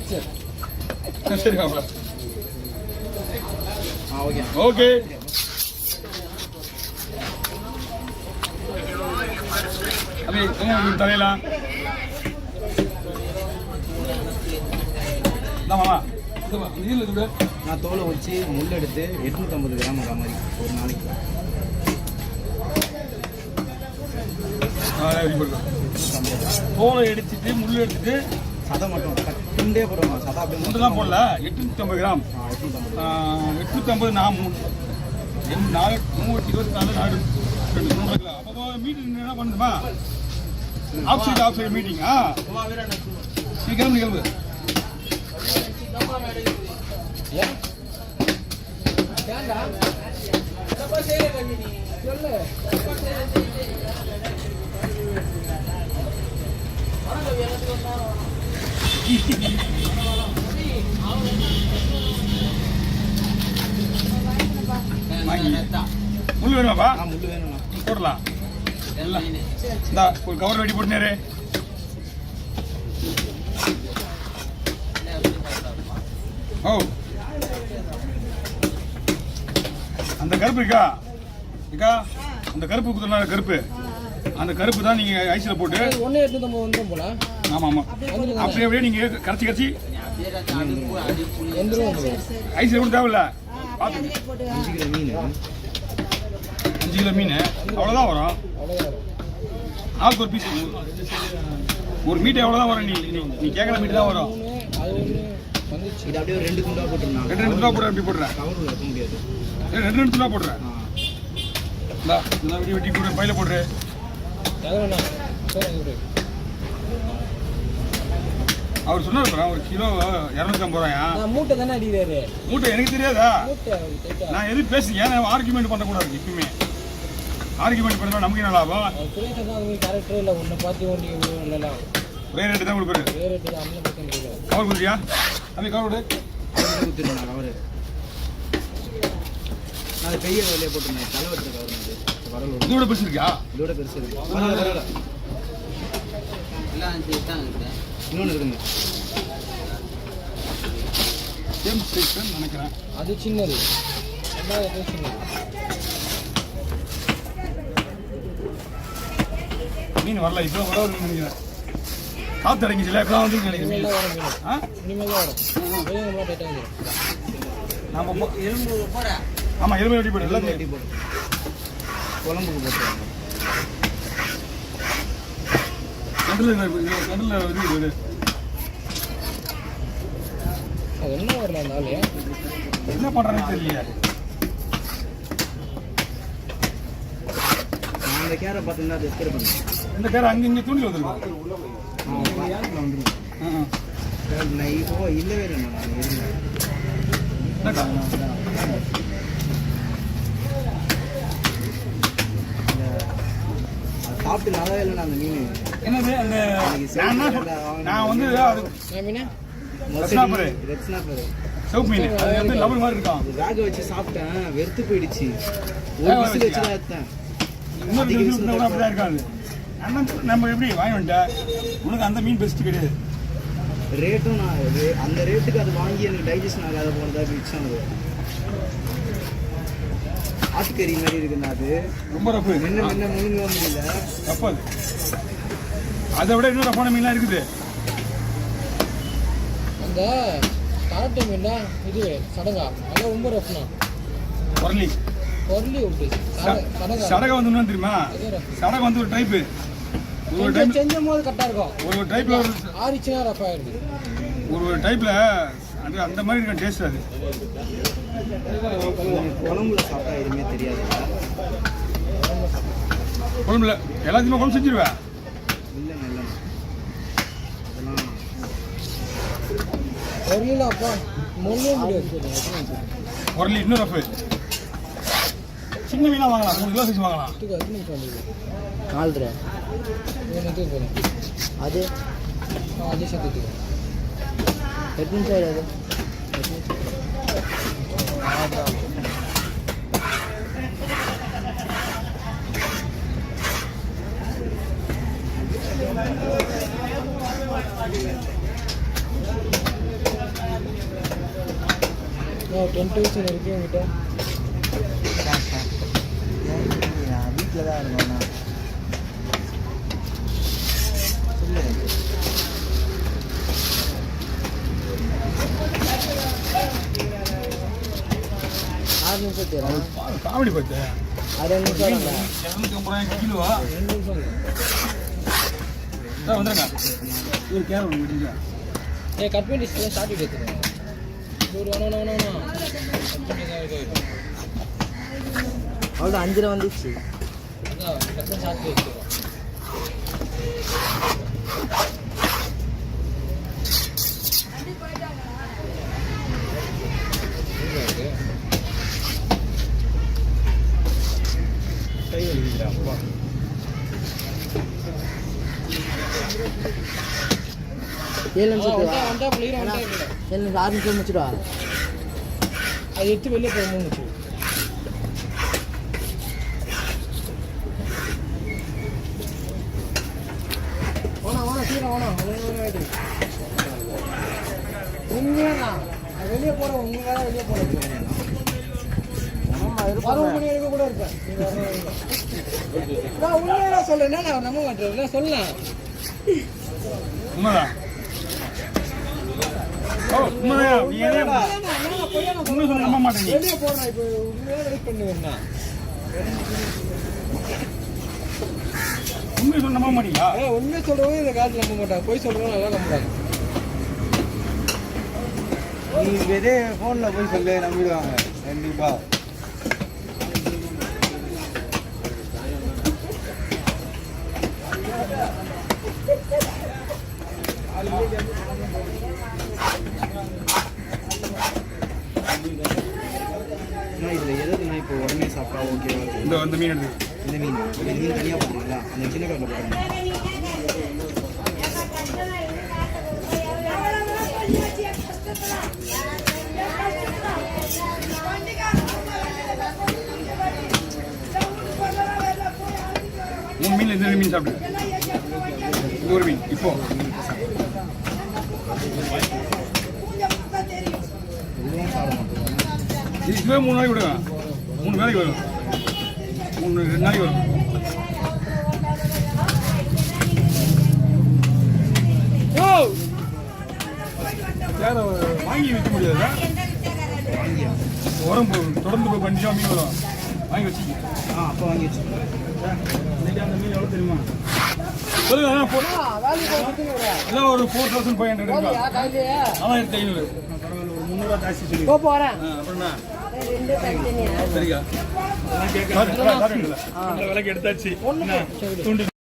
சரி வாங்க. Okay okay. அது தலையலாம் நான் தோலை வச்சு முள் எடுத்து 850 கிராம் வர மாதிரி ஒரு நாளைக்கு. தோலை எடுத்துட்டு முள் எடுத்துட்டு சதை மட்டும் துண்டே போடுவோம். சதை அப்படி முண்டெல்லாம் போடல. 850 கிராம். 850 நான் 324 நாடு. அப்போ மீட்டிங் என்ன பண்ணுமா? Off side meeting. நீ கிளம்பு. முள்ளு வேணுமாப்பா? முள் வேணும்ண்ணா. போடலாம். இந்த ஒரு கவர் வெடி போட்டுனேரு. ஓ அந்த கருப்பு இருக்கா அந்த கருப்பு குத்துனா கருப்பு, அந்த கருப்பு தான் நீங்க ஐஸ்ல போட்டு 1850 வந்துரும் போல. ஆமா ஆமா அப்படியே நீங்க கரைச்சி ஐஸ்ல கூட தேவையில்ல. 5 கிலோ மீன் அவ்வளோதான் வரும். ஆளுக்கு ஒரு பீஸ். ஒரு மீட் எவ்வளோதான் வரும்? நீ கேட்குற மீட் தான் வரும். இது அப்படியே 2 துண்டா போட்டுருந்தாங்க. 2 துண்டா போடுறேன். எப்படி போடுறேன்? கவர் வைக்க முடியாது. 2 துண்டா போடுறேன். வெட்டி போடுற பையில போடுற. அவர் சொன்னார் ஒரு கிலோ 250 ரூபாயா? மூட்டை தானே அடிக்கிறாரு. மூட்டை எனக்கு தெரியாதா? நான் எதுவும் பேசுங்க. ஏன் ஆர்குமெண்ட் பண்ணக்கூடாது. எப்பவுமே ஆர்குமெண்ட் பண்ணா நமக்கு என்ன லாபம்? கேரக்டர் இல்லை. உன்னை பார்த்து ஒன்று ஒரே ரேட்டு தான் கொடுப்பாரு. கவர் கொடுத்தியா? அப்படி கவர் விடு. கவர் அது பெரிய வேலையை போட்டுருந்தேன். தலைவற்ற கவர் இதோட பெருசு இருக்கா? இதோட பெருசு இருக்கு. இன்னொன்று இருக்குங்க. சேம் சைஸ் நினைக்கிறேன். அது சின்னது. சின்னது மீன் வரல. இப்போ வர நினைக்கிறேன். காத்து அடங்கிச்சுல. இப்போ வந்து நினைக்கிறேன். ஆமா எலும்பு வெட்டி போடு. எல்லாத்தையும் வெட்டி போடு. குழம்புக்கு போட்டுருவாங்க. கண்டில் என்ன வரல அந்த ஆளு என்ன பண்றானே தெரியல. இந்த கேரை பார்த்தீங்கன்னா எஸ்கேர் பண்ணுங்க. இந்த கேரை அங்கே இங்கே தூண்டி வந்துருக்கோம். இப்போ இல்லவே இல்லை. சாப்பிட்டு நல்லாவே இல்லைண்ணா அந்த மீன். என்னது அந்த நான் வந்து சவுப் மீன் அது வந்து லெவல் மாதிரி இருக்கும். வேக வச்சு சாப்பிட்டேன். வெறுத்து போயிடுச்சு. ஒரு விசில் வச்சு தான் எடுத்தேன். இன்னொரு விசில் அப்படிதான் இருக்காது. நம்ம எப்படி வாங்கி வந்துட்டேன். உனக்கு அந்த மீன் பெஸ்ட் கிடையாது. ரேட்டும் நான் அந்த ரேட்டுக்கு அது வாங்கி எனக்கு டைஜஷன் ஆகாத போனதா மிச்சம். அது ஆட்டுக்கறி மாதிரி இருக்குண்ணா. அது ரொம்ப ரப்பு. முழுங்க முடியல. ரப்பு அது. அதை விட இன்னும் ரப்பான மீன்லாம் இருக்குது. அந்த காட்டு மீன் இது சடங்கா அதெல்லாம் ரொம்ப ரஃப்னா. பொரளி விட்டு சடகை வந்து தெரியுமா? சடகை வந்து ஒரு டைப்பு. ஒரு டைப் செஞ்சும் போது கரெக்டாக இருக்கும். ஒரு டைப்ல ஆரிச்சுனா ரஃப் ஆயிடுது. ஒரு டைப்ல அது அந்த மாதிரி இருக்க டேஸ்ட். அது குழம்புல சாப்பிட்டா எதுவுமே தெரியாது. குழம்புல எல்லாத்தையுமே குழம்பு செஞ்சிருவேன். அப்பா பொருள் இன்னும் ரஃபு. சின்ன மீனாக வாங்கலாம். 3 கிலோ சைஸ் வாங்கலாம். 4 ரூபா அது அது சேர்த்து எத்தனை சார் அது 10 டிவிஷன் இருக்கு என்கிட்ட. நான் வீட்டில் தான் இருந்தோம்ண்ணா. சொல்லு. 6 நிமிஷம் தேவை. காமெடி பார்த்து 6 நிமிஷம் 250 கிலோவா 2 நிமிஷம் வந்துருங்க. ஒரு கேரட் ஒன்று விட்டுங்க. கட் பண்ணி ஸ்டார்ட் எடுத்துருங்க. ஒரு வேணா அவ்வளோ 5 வந்துச்சு. அதான் கட் பண்ணி ஸ்டார்ட் எடுத்துருவோம். கை வலிக்குதுடா அப்பா. 7 நிமிஷம் தேவை. வந்தா பிள்ளைங்க வந்தா 7 நிமிஷம் 6 நிமிஷம் முடிச்சுடுவா. அது எடுத்து வெளியே போய் மூணுச்சு. வேணா சீக்கிரம் வேணாம். உண்மையா வெளியே போகிறேன். உண்மையாக வெளியே போகிறேன். 6 மணி வரைக்கும் கூட இருப்பேன். நான் உண்மையாக சொல்றேன். நான் நம்ப மாட்டேன். சொல்லலாம் உண்மைதான். ஓ உண்மைதான். நீ எதே உண்மை சொல்ல நம்ப மாட்டேன். நீ வெளியே போகிறேன். இப்போ உண்மையாக வெயிட் பண்ணுவேன்னா உண்மை சொல்ல நம்ப மாட்டீங்களா? உண்மை சொல்கிறவங்க இந்த காலத்தில் நம்ப மாட்டாங்க. போய் சொல்கிறவங்க நல்லா நம்புறாங்க. நீ இதே ஃபோனில் போய் சொல்லு, நம்பிடுவாங்க கண்டிப்பா. இதில் எதுனா இப்போ உடனே சாப்பிட்டா ஓகேவா இருக்கும்? இந்த மீன் எடுத்து இந்த மீன் தனியாக பண்ணுறீங்களா? அந்த சின்ன கடையில் போடுறேன். மூணு மீன் இந்த மீன் சாப்பிடுங்க. இந்த ஒரு மீன் இப்போ இதுவும் சாப்பிட மாட்டோம். இதுவே 3 நாளைக்கு விடுங்க. 3 வேலைக்கு வரும். 2 நாளைக்கு வரும். யாரை வாங்கி விற்க முடியாதா? வாங்கியா? உரம் தொடர்ந்து போய் பண்ணிச்சா மீன் வரும். வாங்கி வச்சுக்க. அப்போ வாங்கி வச்சுக்கோங்க. இன்னைக்கு அந்த மீன் எவ்வளோ தெரியுமா? சொல்லுங்க. எல்லாம் ஒரு 4500 இருக்கா? 4500. பரவாயில்ல, ஒரு 300 ஜாஸ்தி சொல்லி போகிறேன். அப்படின்னா சரியா? விலைக்கு எடுத்தாச்சு.